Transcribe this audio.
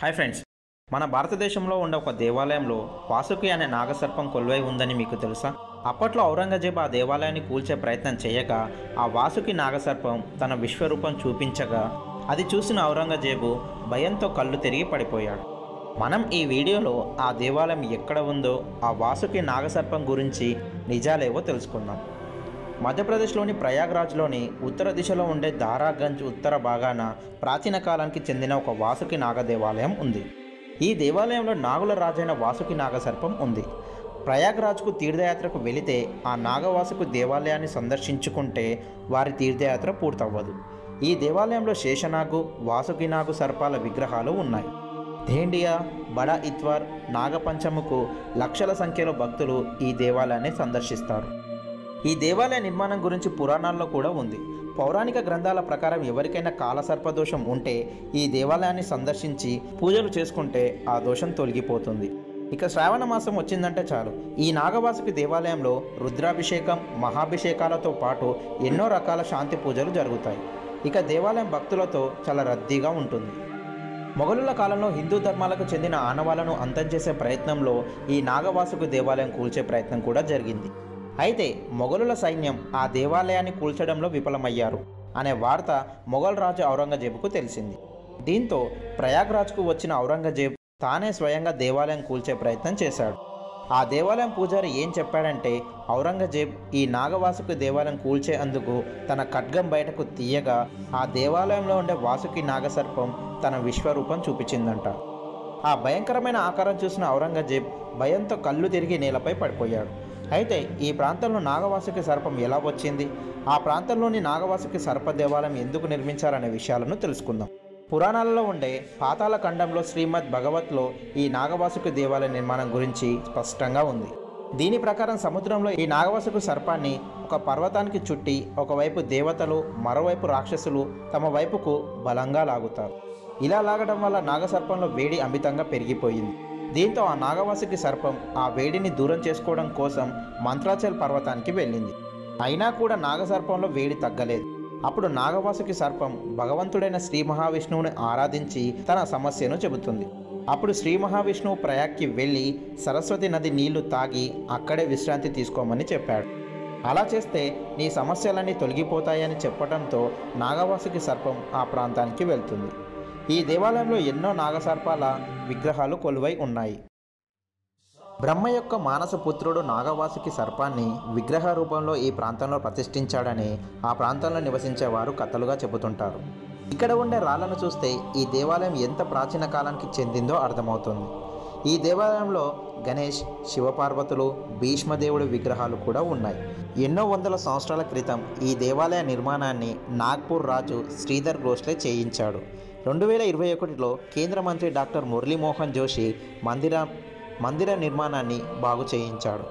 Hi friends, మన భారతదేశంలో ఉండే ఒక దేవాలయంలో వాసుకి అనే నాగసర్పం కొలువై ఉందని మీకు తెలుసా? అప్పట్లో ఔరంగజేబు ఆ దేవాలయాన్ని కూల్చే ప్రయత్నం చేయగా ఆ వాసుకి నాగసర్పం తన విశ్వరూపం చూపించగా అది చూసిన ఔరంగజేబు భయంతో కళ్ళు తిరిగి పడిపోయాడు. మనం ఈ వీడియోలో ఆ దేవాలయం ఎక్కడ ఉందో, ఆ వాసుకి నాగసర్పం గురించి నిజాలేవో తెలుసుకుందాం. మధ్యప్రదేశ్లోని ప్రయాగ్రాజ్లోని ఉత్తర దిశలో ఉండే దారాగంజ్ ఉత్తర భాగాన ప్రాచీన కాలానికి చెందిన ఒక వాసుకి నాగ దేవాలయం ఉంది. ఈ దేవాలయంలో నాగుల రాజైన వాసుకి నాగసర్పం ఉంది. ప్రయాగ్రాజ్కు తీర్థయాత్రకు వెళితే ఆ నాగవాసుకు దేవాలయాన్ని సందర్శించుకుంటే వారి తీర్థయాత్ర పూర్తవ్వదు. ఈ దేవాలయంలో శేషనాగు, వాసుకినాగు సర్పాల విగ్రహాలు ఉన్నాయి. ధేండియా, బడా ఇత్వార్, నాగపంచముకు లక్షల సంఖ్యలో భక్తులు ఈ దేవాలయాన్ని సందర్శిస్తారు. ఈ దేవాలయ నిర్మాణం గురించి పురాణాల్లో కూడా ఉంది. పౌరాణిక గ్రంథాల ప్రకారం ఎవరికైనా కాలసర్పదోషం ఉంటే ఈ దేవాలయాన్ని సందర్శించి పూజలు చేసుకుంటే ఆ దోషం తొలగిపోతుంది. ఇక శ్రావణ మాసం వచ్చిందంటే చాలు ఈ నాగవాసుకి దేవాలయంలో రుద్రాభిషేకం, మహాభిషేకాలతో పాటు ఎన్నో రకాల శాంతి పూజలు జరుగుతాయి. ఇక దేవాలయం భక్తులతో చాలా రద్దీగా ఉంటుంది. మొఘలుల కాలంలో హిందూ ధర్మాలకు చెందిన ఆనవాళ్లను అంతం చేసే ప్రయత్నంలో ఈ నాగవాసుకు దేవాలయం కూల్చే ప్రయత్నం కూడా జరిగింది. అయితే మొఘలుల సైన్యం ఆ దేవాలయాన్ని కూల్చడంలో విఫలమయ్యారు అనే వార్త మొఘల్ రాజు ఔరంగజేబుకు తెలిసింది. దీంతో ప్రయాగ్రాజ్కు వచ్చిన ఔరంగజేబు తానే స్వయంగా దేవాలయం కూల్చే ప్రయత్నం చేశాడు. ఆ దేవాలయం పూజారి ఏం చెప్పాడంటే, ఔరంగజేబ్ ఈ నాగవాసుకి దేవాలయం కూల్చే అందుకు తన ఖడ్గం బయటకు తీయగా ఆ దేవాలయంలో ఉండే వాసుకి నాగసర్పం తన విశ్వరూపం చూపించిందంట. ఆ భయంకరమైన ఆకారం చూసిన ఔరంగజేబ్ భయంతో కళ్ళు తిరిగి నేలపై పడిపోయాడు. అయితే ఈ ప్రాంతంలో నాగవాసుకి సర్పం ఎలా వచ్చింది, ఆ ప్రాంతంలోని నాగవాసుకి సర్ప దేవాలయం ఎందుకు నిర్మించారనే విషయాలను తెలుసుకుందాం. పురాణాలలో ఉండే పాతాళ ఖండంలో శ్రీమద్ భగవత్లో ఈ నాగవాసుకి దేవాలయ నిర్మాణం గురించి స్పష్టంగా ఉంది. దీని ప్రకారం సముద్రంలో ఈ నాగవాసుకు సర్పాన్ని ఒక పర్వతానికి చుట్టి ఒకవైపు దేవతలు, మరోవైపు రాక్షసులు తమ వైపుకు బలంగా లాగుతారు. ఇలా లాగడం వల్ల నాగసర్పంలో వేడి అమితంగా పెరిగిపోయింది. దీంతో ఆ నాగవాసుకి సర్పం ఆ వేడిని దూరం చేసుకోవడం కోసం మంత్రాచల్ పర్వతానికి వెళ్ళింది. అయినా కూడా నాగసర్పంలో వేడి తగ్గలేదు. అప్పుడు నాగవాసుకి సర్పం భగవంతుడైన శ్రీ మహావిష్ణువుని ఆరాధించి తన సమస్యను చెబుతుంది. అప్పుడు శ్రీ మహావిష్ణువు ప్రయాగ్కి వెళ్ళి సరస్వతి నది నీళ్లు తాగి అక్కడే విశ్రాంతి తీసుకోమని చెప్పాడు. అలా చేస్తే నీ సమస్యలన్నీ తొలగిపోతాయని చెప్పడంతో నాగవాసుకి సర్పం ఆ ప్రాంతానికి వెళ్తుంది. ఈ దేవాలయంలో ఎన్నో నాగసర్పాల విగ్రహాలు కొలువై ఉన్నాయి. బ్రహ్మ యొక్క మానస పుత్రుడు నాగవాసుకి సర్పాన్ని విగ్రహ రూపంలో ఈ ప్రాంతంలో ప్రతిష్ఠించాడని ఆ ప్రాంతంలో నివసించేవారు కథలుగా చెబుతుంటారు. ఇక్కడ ఉండే రాళ్లను చూస్తే ఈ దేవాలయం ఎంత ప్రాచీన కాలానికి చెందిందో అర్థమవుతుంది. ఈ దేవాలయంలో గణేష్, శివపార్వతులు, భీష్మదేవుడి విగ్రహాలు కూడా ఉన్నాయి. ఎన్నో వందల సంవత్సరాల క్రితం ఈ దేవాలయ నిర్మాణాన్ని నాగ్పూర్ రాజు శ్రీధర్ భోస్లే చేయించాడు. 2021లో కేంద్ర మంత్రి డాక్టర్ మురళీమోహన్ జోషి మందిర నిర్మాణాన్ని బాగు చేయించాడు.